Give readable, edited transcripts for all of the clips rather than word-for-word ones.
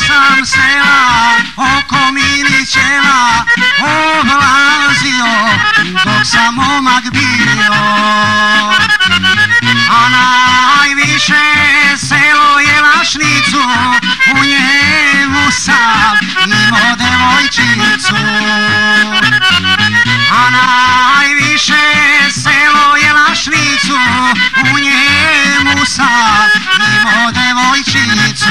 sam sela oko Milićeva oblazio dok sam momak bio, a najviše selo Jelašnicu, u njemu sam imao devojčicu. A najviše selo Jelašnicu, u njemu sam imao devojčicu.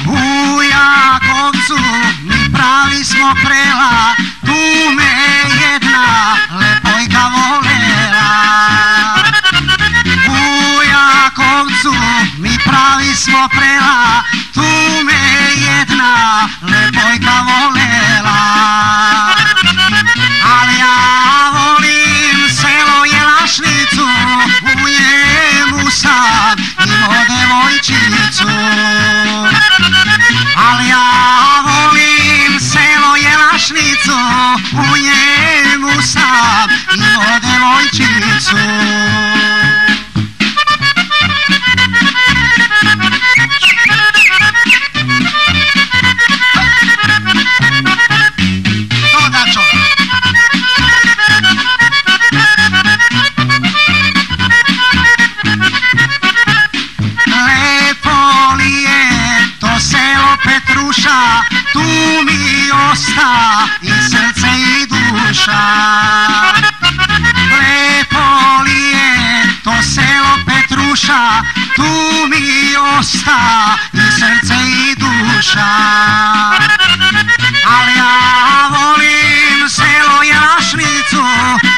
U Jakovcu mi pravi smo prela, tu me jedna lepojka volela. U Jakovcu mi pravi smo prela, tu me jedna lepojka volela. Ali ja volim selo Jelašnicu, u njemu sam imao devojčicu. Ali ja volim selo Jelašnicu, u njemu sam imao devojčicu. To dačo. Lepo li je to selo Petruša, tu mi osta i srce i duša. Lepo li je to selo Petruša, tu mi osta i srce i duša. Ali ja volim selo Jelašnicu,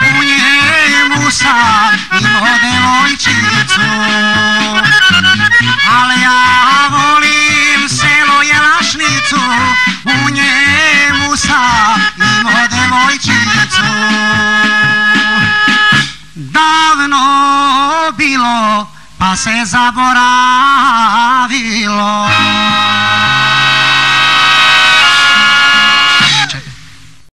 u njemu sam imao devojčicu. Ali ja volim selo Jelašnicu, u njemu sam imao devojčicu. Davno bilo pa se zaboravilo,